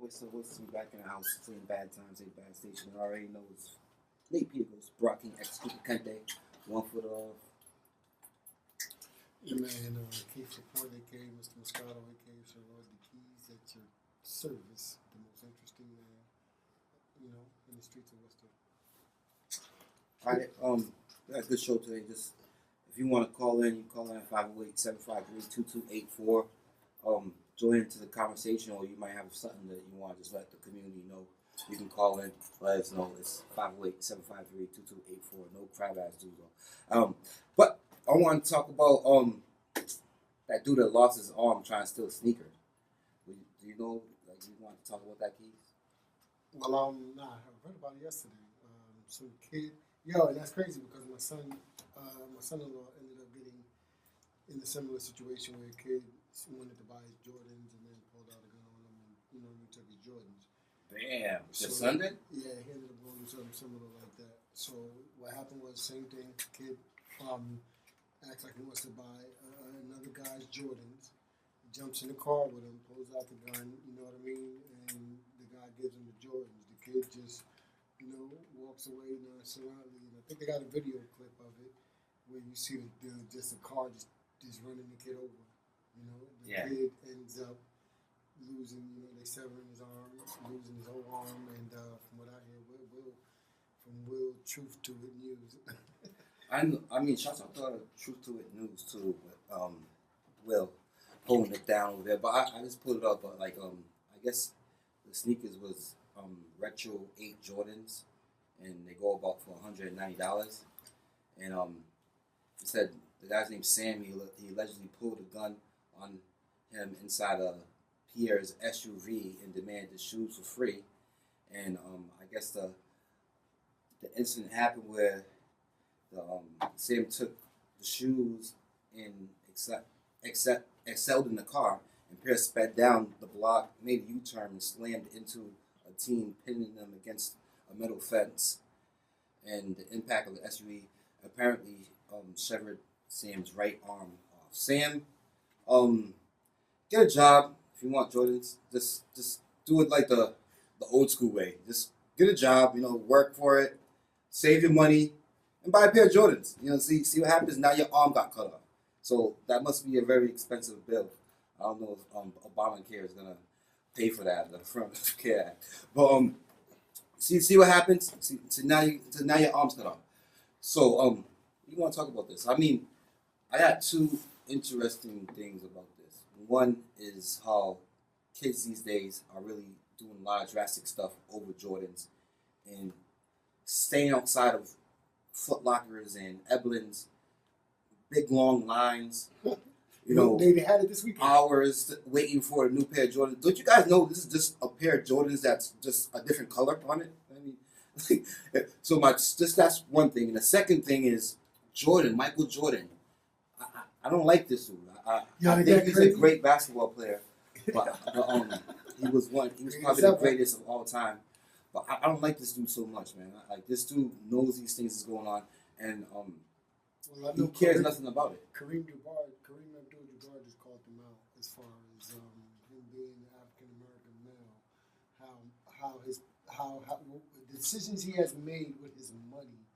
Voiceless, we back in the house, playing bad times, ain't bad station. I already know it's Nate Peters, Brock King, execute Kente, 1 foot off. Yeah, man, Keith Report, aka Mr. Moscato, aka Sir Lord the Keys at your service, the most interesting man, in the streets of Worcester. Alright, we got a good show today. Just if you want to call in, you call in at 508-753-2284. Join into the conversation, or you might have something that you want to just let the community know. You can call in, let us know. It's 508-753-2284. No crab ass dude though. But I want to talk about that dude that lost his arm trying to steal sneakers. Do you know? Like, you want to talk about that, Keith? Well, I heard about it yesterday. Some kid, and that's crazy because my son-in-law ended up getting in a similar situation where a kid wanted to buy his Jordans and then pulled out a gun on him and, he took his Jordans. Damn. So, your son did? Yeah, he ended up going through something similar like that. So what happened was same thing. Kid acts like he wants to buy another guy's Jordans. He jumps in the car with him, pulls out the gun, you know what I mean? And the guy gives him the Jordans. The kid just, walks away nonchalantly. And I think they got a video clip of it where you see just a car just running the kid over. The kid ends up losing, they severing his arm, losing his whole arm, and from what I hear, Will Truth to It News. I mean, shout out to the Truth to It News too, but Will holding it down over there. But I just put it up, but I guess the sneakers was retro 8 Jordans, and they go about for $190. And he said the guy's named Sam. He allegedly pulled a gun on him inside a Pierre's SUV and demanded the shoes for free. And I guess the incident happened where Sam took the shoes and excelled in the car, and Pierre sped down the block, made a U-turn, and slammed into a teen, pinning them against a metal fence. And the impact of the SUV apparently severed Sam's right arm off. Sam, get a job if you want Jordans. Just do it like the old school way. Just get a job, work for it, save your money, and buy a pair of Jordans. See what happens. Now your arm got cut off. So that must be a very expensive bill. I don't know if Obamacare is gonna pay for that, the Affirmative Care Act. But see what happens. So now your arm's cut off. So you want to talk about this? I mean, I got two interesting things about this. One is how kids these days are really doing a lot of drastic stuff over Jordans and staying outside of Foot Lockers and Eblin's, big long lines. They had it this weekend. Hours waiting for a new pair of Jordans. Don't you guys know this is just a pair of Jordans that's just a different color on it? I mean, so that's one thing. And the second thing is Michael Jordan. I don't like this dude. I think he's a great basketball player, but he was probably the greatest of all time. But I don't like this dude so much, man. This dude knows these things is going on, and he cares nothing about it. Kareem Abdul-Jabbar just called him out as far as him being an African American male. How the decisions he has made with his money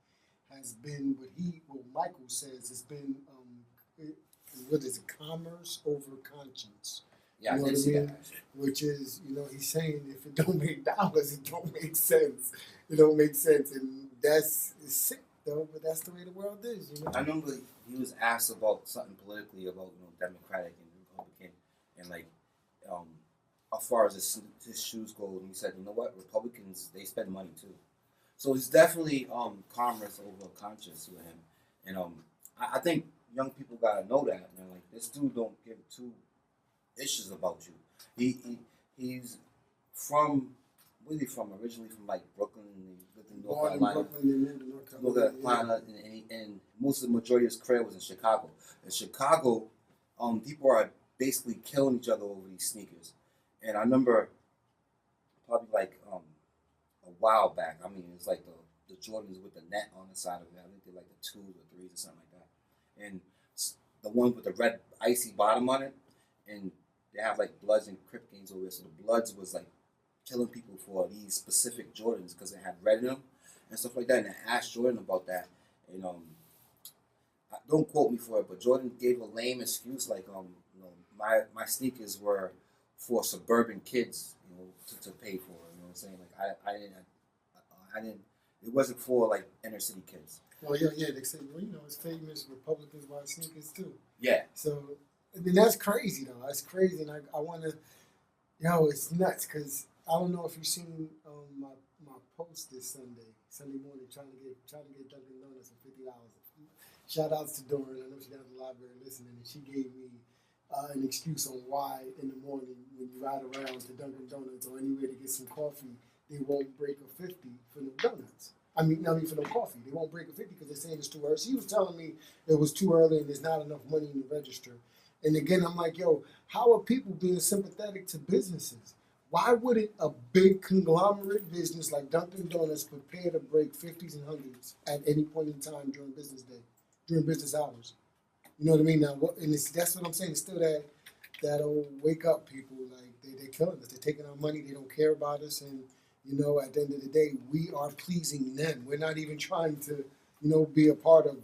has been what Michael says has been what is it, commerce over conscience. Yeah, I did see that. Which is, he's saying if it don't make dollars, it don't make sense. It don't make sense, and that's sick though. But that's the way the world is. I remember he was asked about something politically about Democratic and Republican, and as far as his shoes go, and he said, you know what, Republicans, they spend money too. So it's definitely commerce over conscience with him, and I think young people gotta know that, man. This dude don't give two issues about you. He's from, where's he from? Originally from Brooklyn. He lived in North Carolina. North Carolina, and most of the majority of his career was in Chicago. In Chicago, people are basically killing each other over these sneakers. And I remember probably a while back. I mean, it's the Jordans with the net on the side of it. I think they're the 2s or 3s or something like that. And the one with the red icy bottom on it, and they have Bloods and Crip games over there. So the Bloods was killing people for these specific Jordans because they had red in them and stuff like that. And I asked Jordan about that, and don't quote me for it, but Jordan gave a lame excuse like my sneakers were for suburban kids, to pay for. You know what I'm saying? Like I didn't. It wasn't for like inner city kids. Well, yeah. They say, well, it's famous Republicans buy sneakers too. Yeah. So, I mean, that's crazy though. That's crazy, and I want to, it's nuts because I don't know if you've seen my post this Sunday morning, trying to get Dunkin' Donuts for $50. Shout outs to Doran. I know she got in the library listening, and she gave me an excuse on why in the morning when you ride around to Dunkin' Donuts or anywhere to get some coffee, they won't break a 50 for the donuts. I mean for the coffee. They won't break a 50 because they're saying it's too early. She was telling me it was too early and there's not enough money in the register. And again, I'm like, how are people being sympathetic to businesses? Why wouldn't a big conglomerate business like Dunkin' Donuts prepare to break 50s and 100s at any point in time during business day, during business hours? You know what I mean? Now, that's what I'm saying. It's still that old wake up people. Like they're killing us. They're taking our money. They don't care about us. And at the end of the day, we are pleasing them. We're not even trying to, be a part of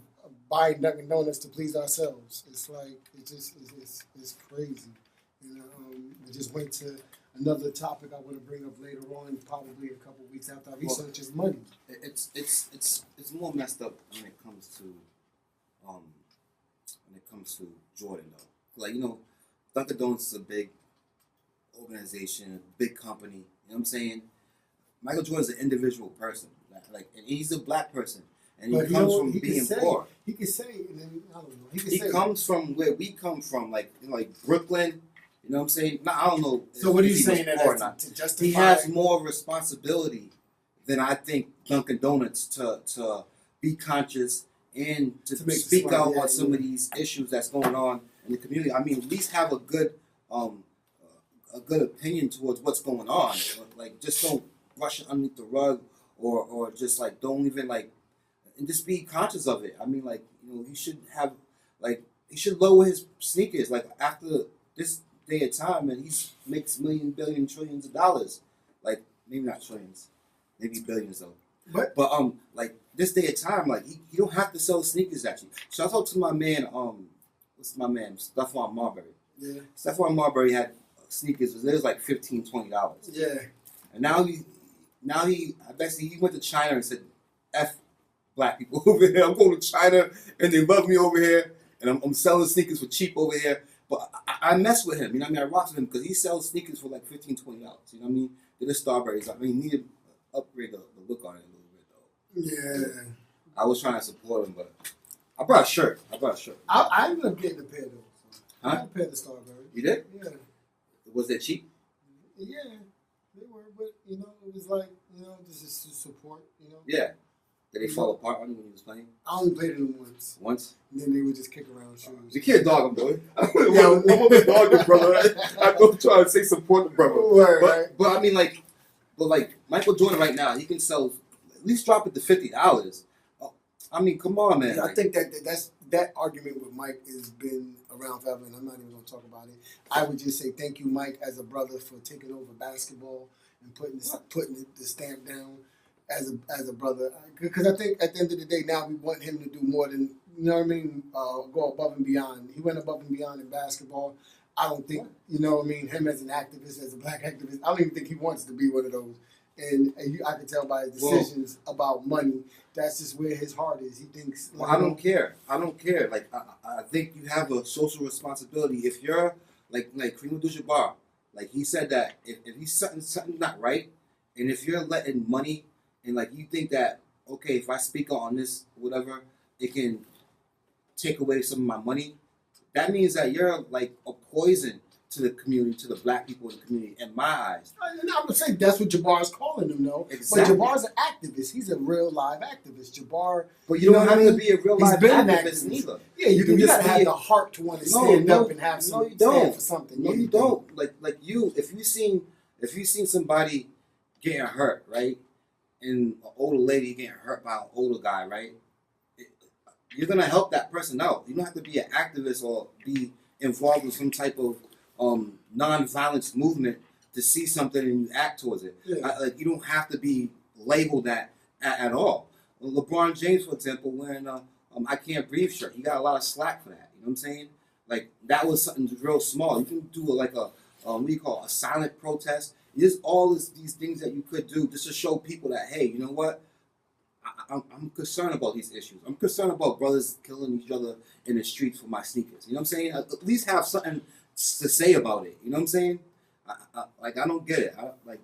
buying Dunkin' Donuts to please ourselves. It's like it's crazy. I just went to another topic I want to bring up later on, probably a couple of weeks after I research is money. It's more messed up when it comes to Jordan though. Like Dunkin' Donuts is a big organization, a big company. You know what I'm saying? Michael Jordan's an individual person, and he's a black person, and he comes from being poor. He could say, and then, I don't know. He comes from where we come from, like Brooklyn. You know what I'm saying? No, I don't know. So what are you saying to justify? He has more responsibility than I think Dunkin' Donuts to be conscious and to speak out on some of these issues that's going on in the community. I mean, at least have a good opinion towards what's going on. Like, just don't brush it underneath the rug, or just don't even and just be conscious of it. I mean, he should have he should lower his sneakers after this day of time, and he makes million, billion, trillions of dollars. Maybe not trillions, maybe billions though. But this day of time, he don't have to sell sneakers actually. Shout out to my man, what's my man, Stephon Marbury. Yeah. Stephon Marbury had sneakers. It was like $15, $20. Yeah. And now he basically he went to China and said, "F black people over here. I'm going to China and they love me over here, and I'm selling sneakers for cheap over here." But I mess with him. I rock with him because he sells sneakers for like $15, $20. You know what I mean? They're the Starberries. He needed to upgrade the look on it a little bit though. Yeah. I was trying to support him, but I brought a shirt. I ended up getting a pair though. Huh? I got a pair of the Starberries. You did? Yeah. Was that cheap? Yeah, they were, but it was like just to support. Yeah. Did they fall apart on you when you was playing? I only played in them once. Once? And then they would just kick around shoes. You can't dog him, boy. I'm gonna dog him, brother. I'm gonna try to say support the brother. Right. But I mean, Michael Jordan right now, he can sell, at least drop it to $50. I mean, come on, man. Yeah, I think that argument with Mike has been around forever, and I'm not even going to talk about it. I would just say thank you, Mike, as a brother, for taking over basketball and putting the stamp down as a brother. Because I think at the end of the day, now we want him to do more than go above and beyond. He went above and beyond in basketball. I don't think him as an activist, as a black activist. I don't even think he wants to be one of those. And I can tell by his decisions about money, that's just where his heart is. He thinks. I don't care. I think you have a social responsibility. If you're like Kareem Abdul-Jabbar, he said that if he's something not right, and if you're letting money and you think that if I speak out on this whatever, it can take away some of my money, that means that you're a poison to the community, to the black people in the community, in my eyes. I'm saying that's what Jabbar's calling him, though. Exactly. But Jabbar's an activist. He's a real live activist. Jabbar. But you don't have to be a real live activist neither. Yeah, you gotta have the heart to want to stand up and have some stand for something. No, you don't. If you seen somebody getting hurt, right, and an older lady getting hurt by an older guy, right, you're gonna help that person out. You don't have to be an activist or be involved with some type of non-violence movement to see something and you act towards it. Yeah. Like, you don't have to be labeled that at all. LeBron James, for example, wearing a I Can't Breathe shirt, he got a lot of slack for that. You know what I'm saying? Like, that was something real small. You can do like a what do you call it, a silent protest. There's all these things that you could do just to show people that, hey, you know what? I'm concerned about these issues. I'm concerned about brothers killing each other in the streets for my sneakers. You know what I'm saying? At least have something to say about it. You know what I'm saying? I don't get it.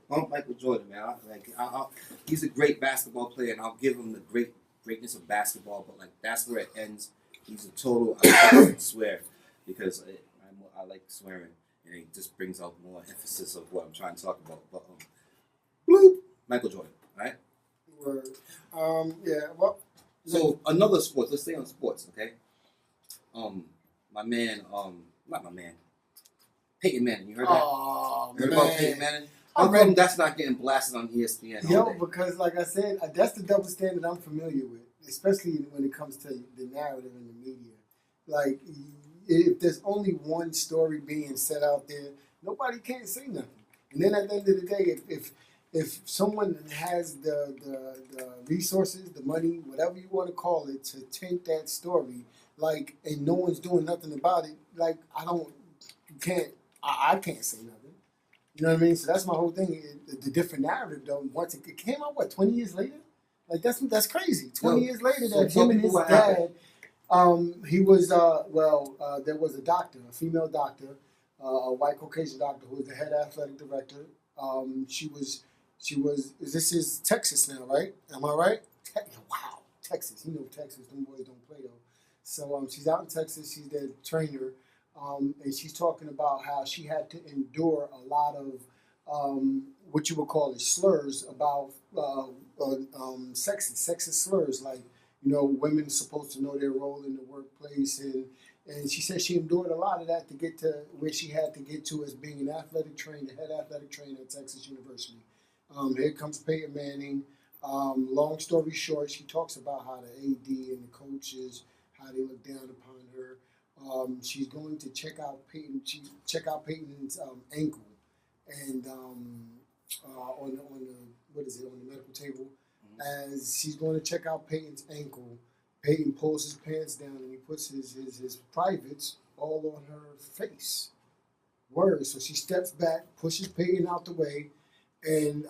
Bump Michael Jordan, man. He's a great basketball player, and I'll give him the greatness of basketball. But like, that's where it ends. He's a total. I swear, because I like swearing, and it just brings out more emphasis of what I'm trying to talk about. But bloop, Michael Jordan, right? Word. Yeah. Well. So another sports. Let's stay on sports, okay? My man. Not my man. Peyton Manning. You heard that? Oh, Heard man. about Peyton Manning? How come that's not getting blasted on ESPN? Yo, because like I said, that's the double standard I'm familiar with, especially when it comes to the narrative in the media. Like, if there's only one story being set out there, nobody can't say nothing. And then at the end of the day, if someone has the resources, the money, whatever you want to call it, to take that story, like, and no one's doing nothing about it, like, I can't say nothing. You know what I mean? So that's my whole thing. The different narrative, though. Once it came out, 20 years later? Like, that's crazy. 20 years later, so that him and his dad, he was, there was a doctor, a female doctor, a white Caucasian doctor who was the head athletic director. She was, this is Texas now, right? Am I right? Wow, Texas. You know Texas, them boys don't play, though. So she's out in Texas. She's their trainer. And she's talking about how she had to endure a lot of what you would call it slurs about sexist slurs, like, you know, women supposed to know their role in the workplace, and she said she endured a lot of that to get to where she had to get to as being an athletic trainer, head athletic trainer at Texas University. Here comes Peyton Manning. Long story short, she talks about how the AD and the coaches, how they look down upon her. She's going to check out Peyton's ankle, and on the medical table, as she's going to check out Peyton's ankle. Peyton pulls his pants down and he puts his privates all on her face. Word. So she steps back, pushes Peyton out the way, and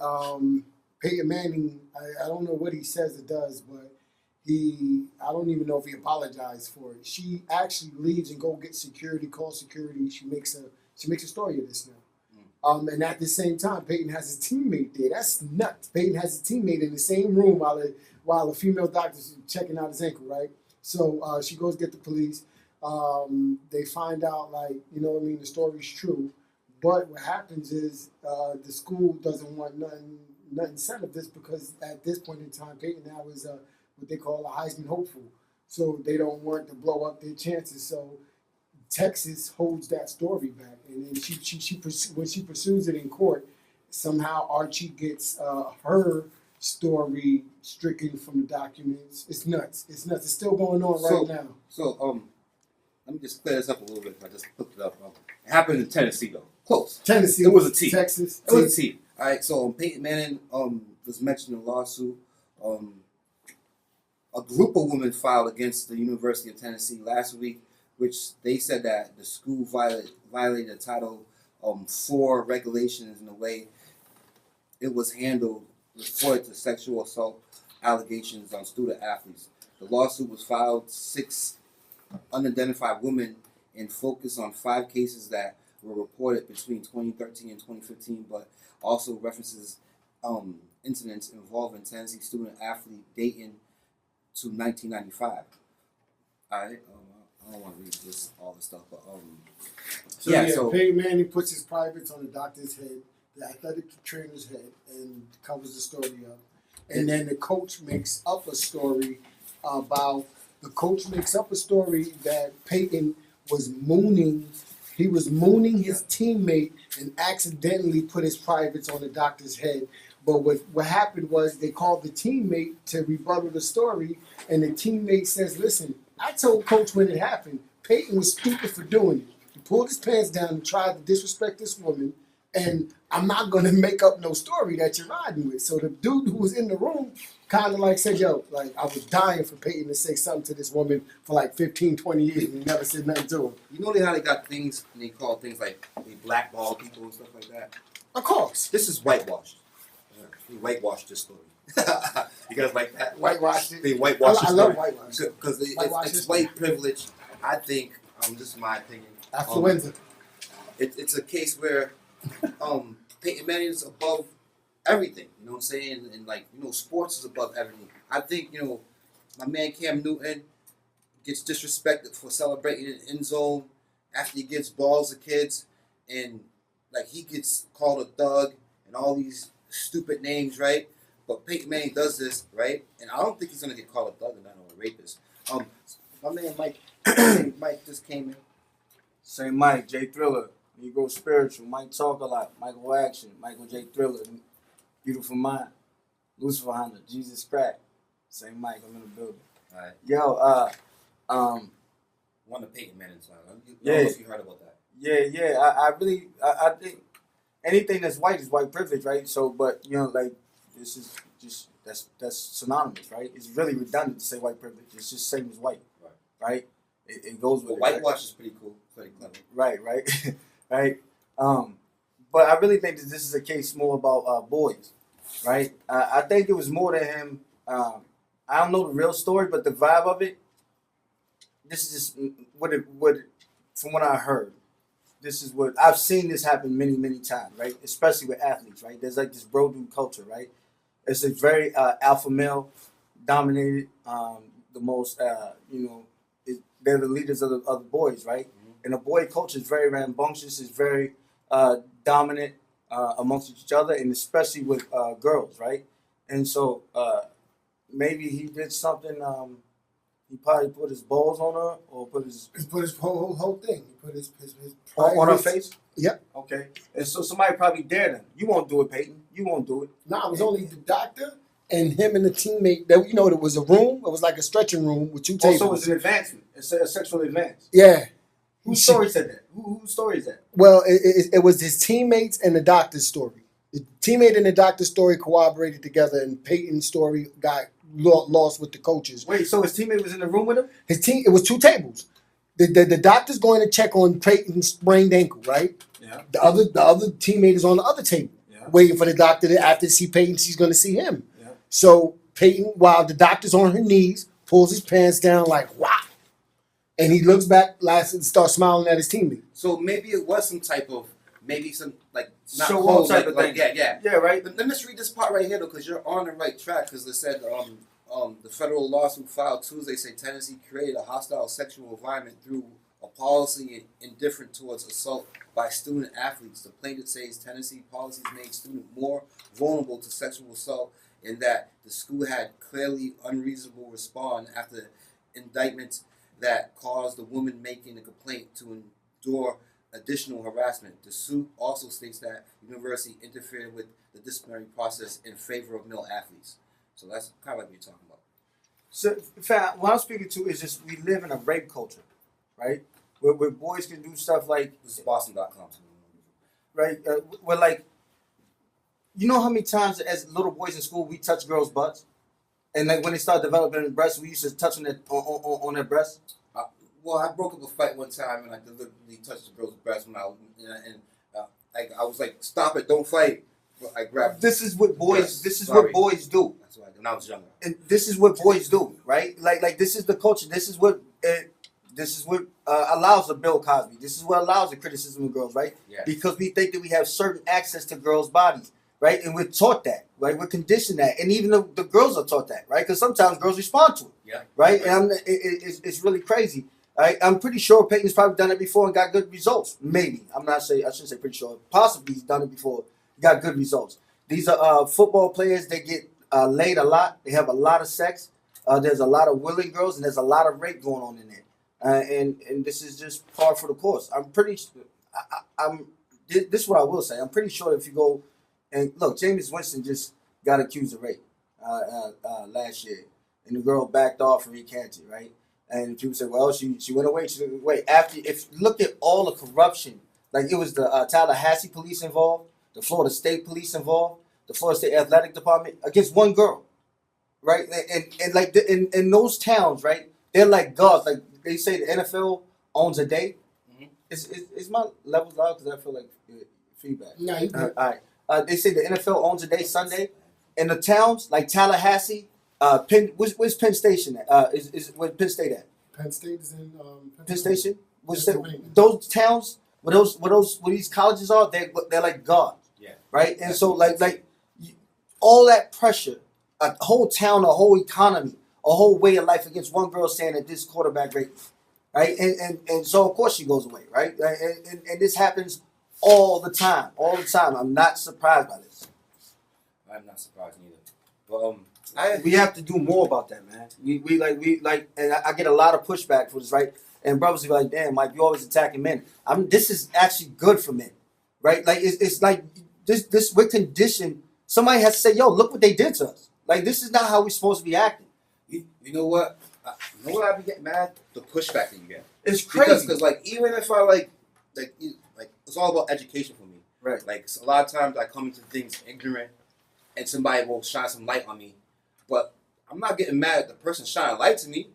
Peyton Manning, I don't know what he says or does, but I don't even know if he apologized for it. She actually leaves and go get security, calls security. She makes a story of this now. And at the same time, Peyton has his teammate there. That's nuts. Peyton has his teammate in the same room while a female doctor's checking out his ankle, right? So she goes get the police. They find out, like, you know what I mean, the story's true. But what happens is the school doesn't want nothing said of this, because at this point in time, Peyton now is what they call a Heisman hopeful. So they don't want to blow up their chances. So Texas holds that story back, and then when she pursues it in court, somehow Archie gets her story stricken from the documents. It's nuts. It's still going on right now. So let me just clear this up a little bit. I just looked it up. It happened in Tennessee, though. Close. Tennessee. It was a T. Texas. It was a T. All right. So Peyton Manning was mentioned in a lawsuit. A group of women filed against the University of Tennessee last week, which they said that the school violated Title IV regulations in the way it was handled, reported to sexual assault allegations on student athletes. The lawsuit was filed 6 unidentified women and focused on 5 cases that were reported between 2013 and 2015, but also references incidents involving Tennessee student athlete dating to 1995. All right. I don't want to read all this stuff, but So Peyton Manning puts his privates on the doctor's head, the athletic trainer's head, and covers the story up. And then the coach makes up a story that Peyton was mooning. He was mooning his teammate and accidentally put his privates on the doctor's head. But what happened was they called the teammate to rebuttal the story, and the teammate says, listen, I told Coach when it happened, Peyton was stupid for doing it. He pulled his pants down and tried to disrespect this woman, and I'm not going to make up no story that you're riding with. So the dude who was in the room kind of like said, yo, like I was dying for Peyton to say something to this woman for like 15, 20 years and he never said nothing to him. You know how they got things, and they call things like they blackball people and stuff like that? Of course. This is whitewashed. They whitewashed this story. You guys like that? Whitewashed it. They whitewashed the I story. love whitewash. Because it's white privilege. I think, this is my opinion. Affluenza. It's a case where Peyton Manning is above everything. You know what I'm saying? And like, sports is above everything. I think, my man Cam Newton gets disrespected for celebrating in the end zone after he gets balls to kids, and like he gets called a thug and all these stupid names, right? But Peyton Manning does this, right? And I don't think he's gonna get called a thug and not a rapist. My man Mike just came in. Say Mike, J Thriller, Negro Spiritual, Mike Talk a Lot, Michael Action, Michael J Thriller, Beautiful Mind, Lucifer Hunter, Jesus Crack. Say Mike, I'm in the building. All right. Yo, One of Peyton Manning's son. I don't Yeah. know if you heard about that. yeah. I think anything that's white is white privilege, right? So, but like this is just that's synonymous, right? It's really redundant to say white privilege. It's just same as white, right? It goes with But it, whitewash is pretty cool, pretty clever. right, right. But I really think that this is a case more about boys, right? I think it was more than him. I don't know the real story, but the vibe of it. This is just what from what I heard. This is what I've seen this happen many times, right? Especially with athletes, right? There's like this bro dude culture, right? It's a very alpha male dominated. The most, they're the leaders of the boys, right? Mm-hmm. And the boy culture is very rambunctious, is very dominant amongst each other, and especially with girls, right? And so maybe he did something. He probably put his balls on her, or put his whole thing. He put his on her face. Yep. Okay. And so somebody probably dared him. You won't do it, Peyton. You won't do it. No, it was only the doctor and him and the teammate. That there was a room. It was like a stretching room with two tables. Also, it was an advancement. It's a sexual advance. Yeah. Whose story said that? Whose story is that? Well, it was his teammates and the doctor's story. The teammate and the doctor's story corroborated together, and Peyton's story got lost with the coaches. Wait, so his teammate was in the room with him? It was two tables. The doctor's going to check on Peyton's sprained ankle, right? Yeah. The other teammate is on the other table, waiting for the doctor to, after see Peyton, she's going to see him. Yeah. So Peyton, while the doctor's on her knees, pulls his pants down like, wow. And he looks back, and starts smiling at his teammate. So maybe it was some type of, like, not show cold, type of thing. Yeah, right. Let me just read this part right here, though, because you're on the right track, because it said the federal lawsuit filed Tuesday say Tennessee created a hostile sexual environment through a policy indifferent towards assault by student athletes. The plaintiff says Tennessee policies made students more vulnerable to sexual assault, and that the school had clearly unreasonable response after indictments that caused the woman making the complaint to endure additional harassment. The suit also states that the university interfered with the disciplinary process in favor of male athletes. So that's kind of like what you're talking about. So, in fact, what I'm speaking to is just we live in a rape culture, right? Where boys can do stuff like... This is Boston.com. Right? Where, like, you know how many times as little boys in school we touch girls' butts? And like when they start developing their breasts, we used to touch on their breasts? Well, I broke up a fight one time, and I deliberately touched the girl's breast when I was like, "Stop it! Don't fight!" But I grabbed. This is what boys. Yes, this is what boys do. That's right. When I was younger. And this is what boys do, right? Like this is the culture. This is what allows the Bill Cosby. This is what allows the criticism of girls, right? Yeah. Because we think that we have certain access to girls' bodies, right? And we're taught that, right? We're conditioned that, and even the girls are taught that, right? Because sometimes girls respond to it, right? And it's really crazy. I'm pretty sure Peyton's probably done it before and got good results. Maybe. I shouldn't say pretty sure. Possibly he's done it before, got good results. These are football players. They get laid a lot. They have a lot of sex. There's a lot of willing girls, and there's a lot of rape going on in there. And this is just par for the course. I'm pretty sure. This is what I will say. I'm pretty sure if you go and look, Jameis Winston just got accused of rape last year, and the girl backed off and recanted, right? And people say, well, she went away. She went away. After, if you look at all the corruption, like it was the Tallahassee police involved, the Florida State Police involved, the Florida State Athletic Department against one girl, right? And like in those towns, right? They're like gods. Like they say, the NFL owns a day. Mhm. Is my levels loud because I feel like feedback. No, you good. All right. They say the NFL owns a day Sunday, and the towns like Tallahassee, where's Penn Station at? Is where Penn State at? Penn State is in Penn Station. Pennsylvania. Those towns where these colleges are, they're like gods. Yeah. Right. And so all that pressure, a whole town, a whole economy, a whole way of life against one girl saying that this quarterback raped me. Right. And so of course she goes away. Right. And this happens all the time. I'm not surprised by this. I'm not surprised either. But We have to do more about that, man. We like, and I get a lot of pushback for this, right? And brothers be like, "Damn, Mike, you always attacking men." This is actually good for men, right? Like it's like this we're conditioned. Somebody has to say, "Yo, look what they did to us." Like this is not how we're supposed to be acting. you know what? You know what I be getting mad? The pushback that you get. It's crazy. Because like even if I like it's all about education for me. Right. Like a lot of times I come into things ignorant, and somebody will shine some light on me, but I'm not getting mad at the person shining light to me.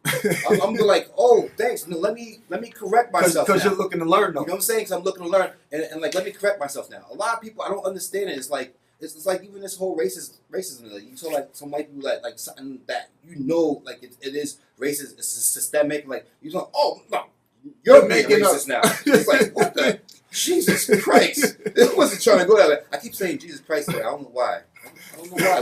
I'm be like, oh, thanks. No, let me correct myself. Because you're looking to learn, though. You know what I'm saying? Because I'm looking to learn, and like let me correct myself now. A lot of people I don't understand it. It's like even this whole racism. Like, you saw like some white people like something that like it is racist. It's systemic. Like you know, oh no, you're making racist now. It's like what the Jesus Christ. This wasn't trying to go that way. I keep saying Jesus Christ today. I don't know why. I don't know why,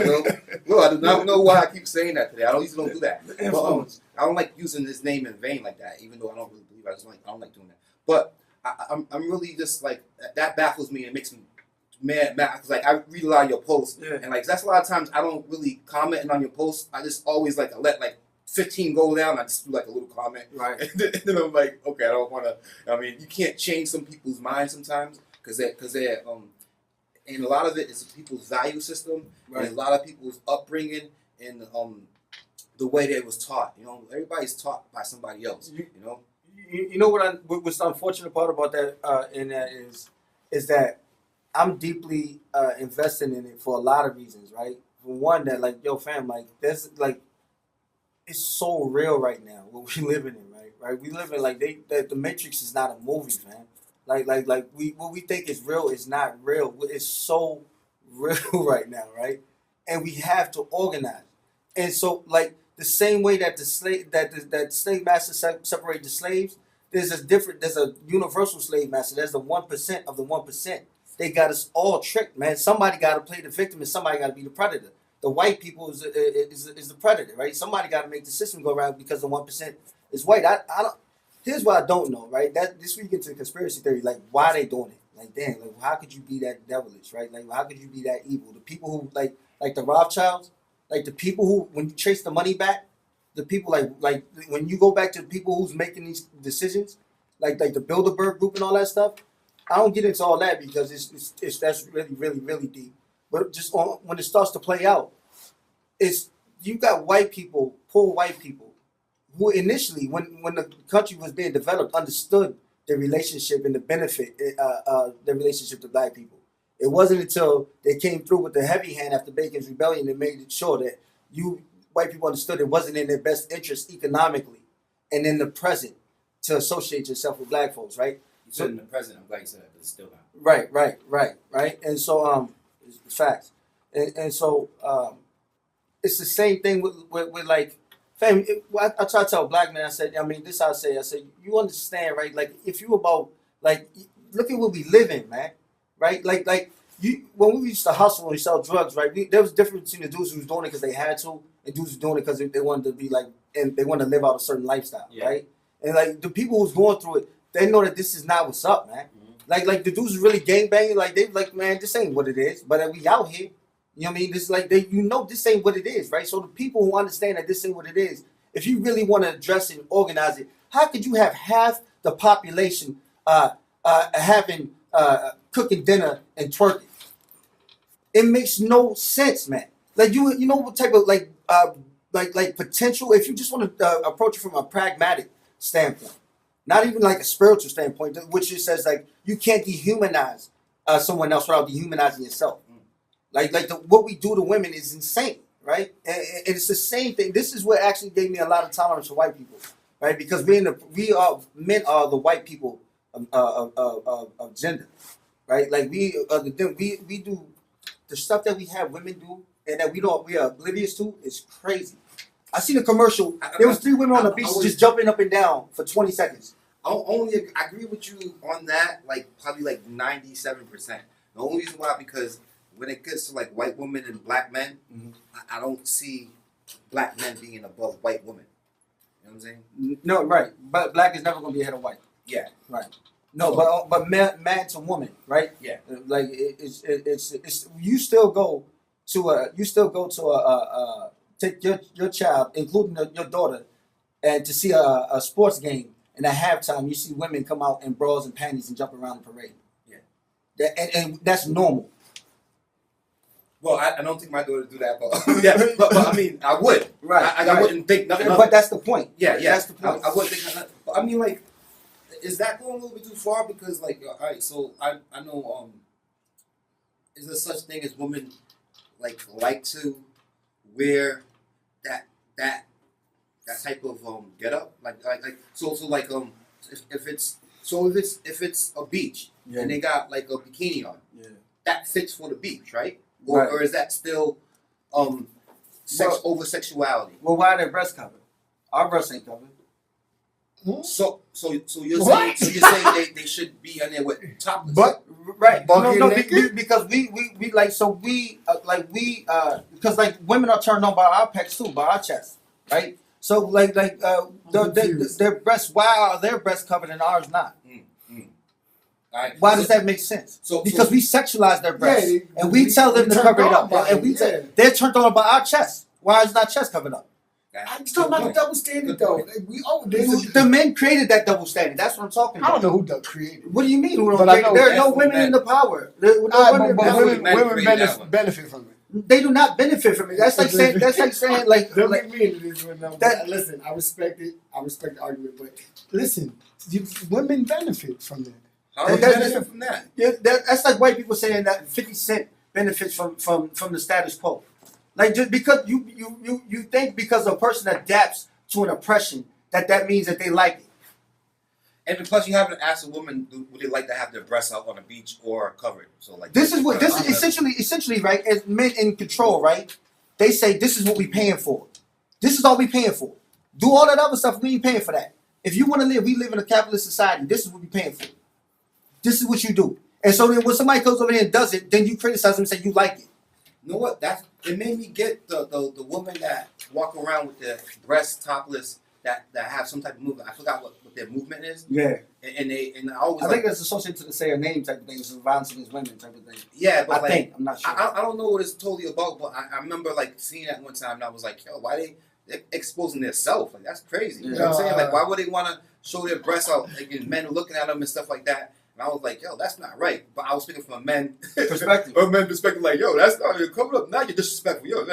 Will. I do not know why I keep saying that today. I usually don't do that. But, I don't like using his name in vain like that, even though I don't really believe it. I don't like doing that. But I'm really just like that baffles me and makes me mad because like I read a lot of your posts and like that's a lot of times I don't really comment on your posts. I just always like let like 15 go down. I just do like a little comment, right? And then I'm like, okay, I don't want to. I mean, you can't change some people's minds sometimes because they're and a lot of it is people's value system, and a lot of people's upbringing, and the way they was taught. You know, everybody's taught by somebody else. You know. You know what's the unfortunate part about that? In that is that I'm deeply invested in it for a lot of reasons, right? For one, that like, yo, fam, like there's like it's so real right now what we living in, right? We live in like the Matrix is not a movie, man. Like what we think is real is not real. It's so real right now, right? And we have to organize. And so, like the same way that the slave masters separate the slaves, there's a universal slave master. There's the 1% of the 1%. They got us all tricked, man. Somebody got to play the victim, and somebody got to be the predator. The white people is the predator, right? Somebody got to make the system go around because the 1% is white. I don't. Here's what I don't know, right? That this week into conspiracy theory, like why they doing it? Like damn, like how could you be that devilish, right? Like how could you be that evil? The people who like the Rothschilds, like the people who when you trace the money back, the people like when you go back to the people who's making these decisions, like the Bilderberg group and all that stuff. I don't get into all that because it's that's really deep. But just when it starts to play out, it's you got white people, poor white people, who initially, when the country was being developed, understood the relationship and the benefit, the relationship to black people. It wasn't until they came through with the heavy hand after Bacon's Rebellion that made it sure that white people understood it wasn't in their best interest economically and in the present to associate yourself with black folks, right? You said in the present, I'm glad you said that, but it's still not. Right. And so, it's facts. And so, it's the same thing with like, fam, I try to tell black men, I said, this I say, you understand, right? Like, if you about, like, look at what we live in, man, right? Like you, when we used to hustle and we sell drugs, right? There was a difference between the dudes who was doing it because they had to, and dudes who was doing it because they wanted to be like, and they wanted to live out a certain lifestyle, right? And like the people who's going through it, they know that this is not what's up, man. Mm-hmm. Like the dudes who really gangbanging, like they like, man, this ain't what it is. But we out here, you know what I mean? This is like this ain't what it is, right? So the people who understand that this ain't what it is, if you really want to address it and organize it, how could you have half the population having cooking dinner and twerking? It makes no sense, man. Like you know what type of like potential, if you just want to approach it from a pragmatic standpoint, not even like a spiritual standpoint, which it says like you can't dehumanize someone else without dehumanizing yourself. What we do to women is insane, right? And it's the same thing. This is what actually gave me a lot of tolerance for white people, right? Because men are the white people of gender, right? Like we do the stuff that we have women do and that we are oblivious to is crazy. I seen a commercial. There was 3 women on the beach just jumping up and down for 20 seconds. I agree with you on that, like probably like 97%. The only reason why, because when it gets to like white women and black men, I don't see black men being above white women. You know what I'm saying? No, right. But black is never going to be ahead of white. Yeah. Right. No, but man to woman, right? Yeah. Like it's you still go to take your child, including your daughter, and to see a sports game, and at halftime you see women come out in bras and panties and jump around the parade. Yeah. And that's normal. Well, I don't think my daughter would do that, but yeah, but I mean, I would. Right. I wouldn't think nothing of it. But that's the point. Yeah. That's the point. I wouldn't think nothing. But I mean, like, is that going a little bit too far? Because, like, all right, so I know, is there such thing as women like to wear that type of get up if it's a beach and they got like a bikini on, that fits for the beach, right? Or is that still over sexuality? Well, why are their breasts covered? Our breasts ain't covered. So you're saying they should be on there with topless? But right, because we like so we because like women are turned on by our pecs too, by our chest, right? So their breasts, why are their breasts covered and ours not? Right. Why does that make sense? Because we sexualize their breasts and we tell them to cover it up, and they're turned on by our chest. Why is not chest covered up? I'm just talking about the double standard, though. The men created that double standard. That's what I'm talking about. I don't know who created it. What do you mean? There are no women in the power. Women benefit from it. They do not benefit from it. That's like saying. Listen, I respect it. I respect the argument, but listen, women benefit from that. How do they benefit from that? That's like white people saying that 50 Cent benefits from the status quo. Like just because you think because a person adapts to an oppression that means that they like it. And because you haven't asked a woman would they like to have their breasts out on the beach or covered. So like this is essentially right, as men in control, right? They say this is what we paying for. This is all we paying for. Do all that other stuff, we ain't paying for that. If you want to live, we live in a capitalist society. This is what we paying for. This is what you do. And so then when somebody comes over here and does it, then you criticize them and say you like it. You know what? It made me get the women that walk around with their breasts topless that have some type of movement. I forgot what their movement is. Yeah. And I always think it's associated to the say her name type of thing. It's violence against women type of thing. Yeah, but I'm not sure. I don't know what it's totally about, but I remember like seeing that one time and I was like, yo, why they're exposing themselves? Like that's crazy. You know what I'm saying? Like why would they want to show their breasts out? Like and men looking at them and stuff like that. And I was like, yo, that's not right. But I was speaking from a man perspective. A man perspective, like, yo, that's not you're coming up. Now you're disrespectful. Yo,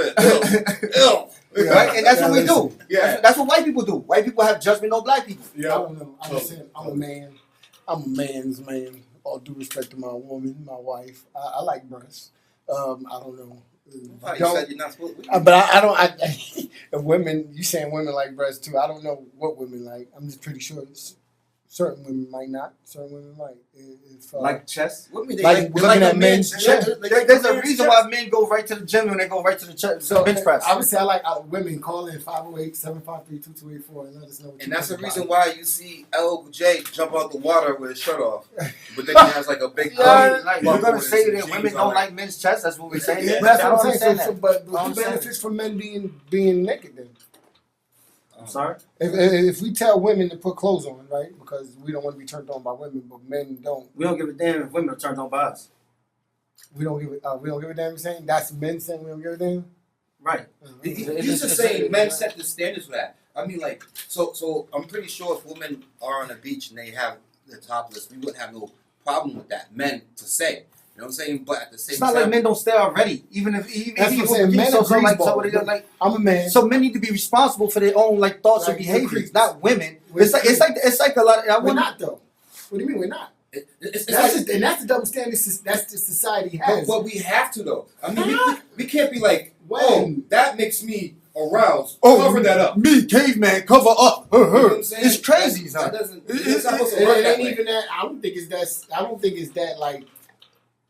ill. Right? And that's what we do. Yeah. That's what white people do. White people have judgment on black people. Yeah. I don't know. I'm a man. I'm a man's man. All due respect to my woman, my wife. I like breasts. I don't know. You said you're not supposed to. But I don't. If women, you saying women like breasts too. I don't know what women like. I'm just pretty sure certain women might not. Certain women might. Like chest? What mean? Like looking at men's chest. There's a reason why men go right to the gym when they go right to the chest. So bench press. I would say I like women calling 508-753-2284 and let us know what. And that's the reason why you see LJ jump out the water with his shirt off, but then he has like a big. You're gonna say that women don't like men's chest? That's what we're saying. Yeah, that's what I'm saying. But who benefits from men being naked then? I'm sorry? If we tell women to put clothes on, right? Because we don't want to be turned on by women, but men don't. We don't give a damn if women are turned on by us. We don't give a damn. Saying that's men saying we don't give a damn. Right. He's just saying men set the standards for that. I mean, like, so I'm pretty sure if women are on a beach and they have their topless, we wouldn't have no problem with that. Men to say. You know what I'm saying? But at the same time, it's not like men don't stare already. Even if that's what I'm saying. Men are like, I'm a man. So men need to be responsible for their own like thoughts and behaviors, not women. It's like a lot. We're not though. What do you mean we're not? It's That's like, and that's the double standard that's the society has. but we have to though. I mean, we can't be like, When? that makes me aroused. Oh, Cover that up. Me, caveman, cover up. You know what I'm saying? It's crazy, That son. doesn't. It's not supposed It to work that ain't way. even that. I don't think it's that like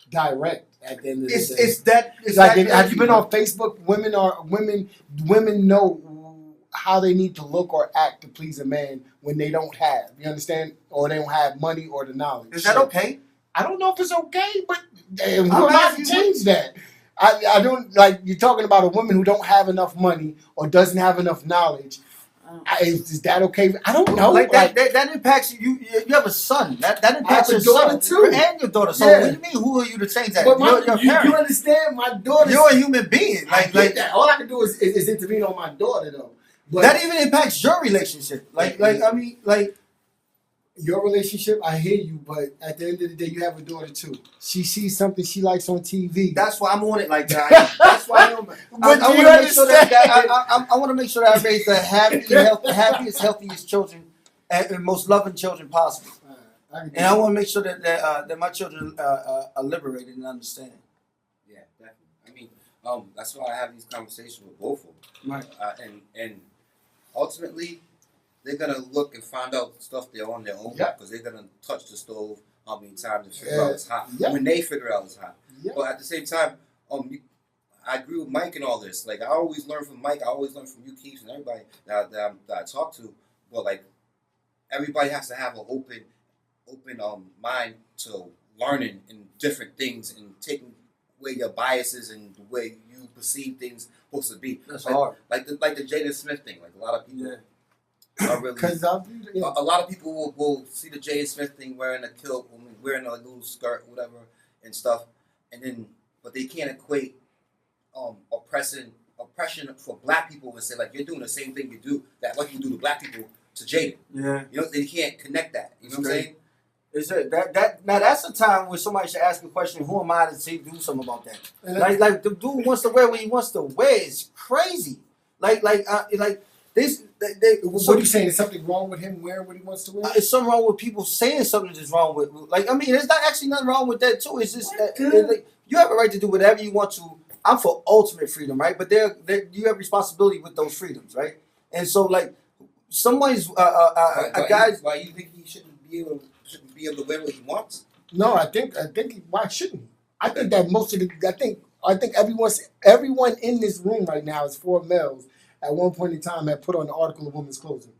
direct at the end of the day. It's that. It's like, that have you been crazy. on Facebook? Women know how they need to look or act to please a man when they don't have. You understand? Or they don't have money or the knowledge. Is that okay? I don't know if it's okay, but who I'm am I to asking change that? I don't like you're talking about a woman who don't have enough money or doesn't have enough knowledge. Is that okay? I don't know. Like that impacts you. You have a son. That impacts I have your a daughter son too. and your daughter. So Yeah. what do you mean? Who are you to change that? But You're a you parent. understand? My daughter. You're a human being. I get that. All I can do is intervene on my daughter though. But that even impacts your relationship. Like your relationship, I hear you, but at the end of the day, you have a daughter too. She sees something she likes on TV. that's why I'm on it like that. That's why I But want do to you make sure understand? I want to make sure that I raise the happiest, healthiest children and most loving children possible. And I want to make sure that my children are liberated and understand. Yeah, definitely. I mean, that's why I have these conversations with both of them. Right. And ultimately, they're gonna look and find out stuff they're on their own because they're gonna touch the stove how many times and figure out it's hot. When they figure out it's hot. But at the same time, I agree with Mike and all this. Like I always learn from Mike. I always learn from you, Keith, and everybody that I talk to. But like everybody has to have an open mind to learning and different things and taking away your biases and the way you perceive things supposed to be. That's like, hard. Like the Jada Smith thing. Like a lot of people are really. Because A lot of people will see the Jada Smith thing wearing a kilt, wearing a little skirt, whatever, and stuff, but they can't equate oppression for black people and say like you're doing the same thing you do to black people to Jada. Yeah. You know, they can't connect that. You know what I'm saying? Is that now? That's a time when somebody should ask a question. Who am I to say do something about that? Like the dude wants to wear what he wants to wear. It's crazy. Like this. What are you saying? Is something wrong with him wearing what he wants to wear? It's something wrong with people saying something that's wrong with. Like I mean, there's not actually nothing wrong with that too. It's just like, you have a right to do whatever you want to. I'm for ultimate freedom, right? But you have responsibility with those freedoms, right? And so like someone's guys. Why you think he shouldn't be able to wear what he wants? No, I think why shouldn't he? I think that most of I think everyone in this room right now is 4 males at one point in time had put on the article of women's clothing.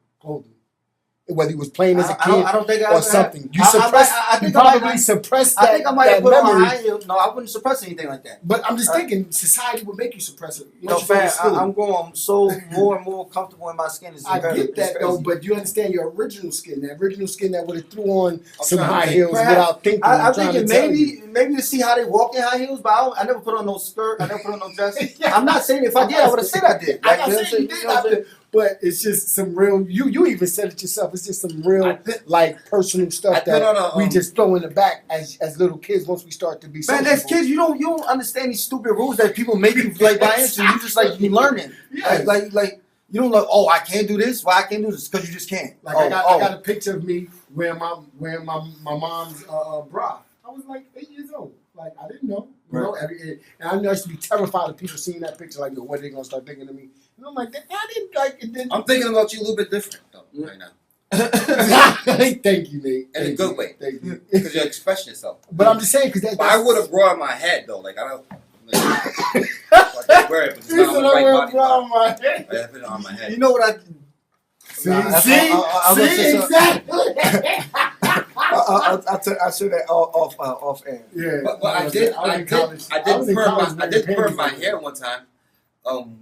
Whether he was playing as a kid I don't think I or something. You suppressed that. I think I might have put on memory. high heels. No, I wouldn't suppress anything like that. But I'm just thinking society would make you suppress it. No, fam, I'm growing so more and more comfortable in my skin. I get that though, but you understand your original skin that would have threw on some high heels without thinking. I'm thinking maybe to see how they walk in high heels, but I never put on no skirt. I never put on no dress. I'm not saying if I did, I would have said I did. I'm not saying you did. But it's just some real. You even said it yourself. It's just some real like personal stuff that we just throw in the back as little kids once we start to be. Man, as kids, you don't understand these stupid rules that people make you like buy into. You just like you learning. Yeah. Like you don't like. Oh, I can't do this. Why I can't do this? Because you just can't. Like I got a picture of me wearing my mom's bra. I was like 8 years old. Like I didn't know. You know, and I used to be terrified of people seeing that picture. Like, what are they gonna start thinking of me? And I'm like, I didn't like it. I'm thinking about you a little bit different though right now. Thank you, Nate. In a good way. Thank you. Because you're expressing yourself. But I'm just saying because I would have bra in my head though. Like I don't. I can't wear it, but it's not on the right body part. My head. I put it on my head. You know what I? See, exactly. I said that off air. Yeah, but I did perm my hair one time.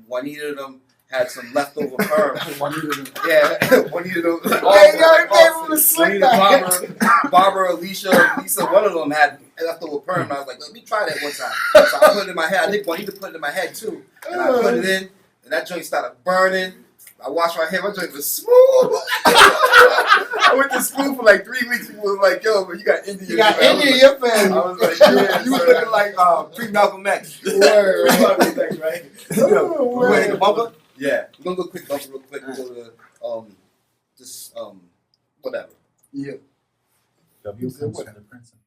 Juanita of them had some leftover perm. Juanita of them. Barbara, Alicia, Lisa, one of them had leftover perm. And I was like, let me try that one time. So I put it in my head. I think Juanita put it in my head too. And I put it in, and that joint started burning. I washed my hair. My joint was smooth. I went to school for like 3 weeks. People was like, "Yo, but you got Indian." You got Indian in your family. I was like, "Yeah." You were looking like pre-Malcolm X. Word. Right? Wait, the bumper? Yeah. We're gonna go quick bumper real quick. Go to whatever. Yeah. W Good comes what? from the principal.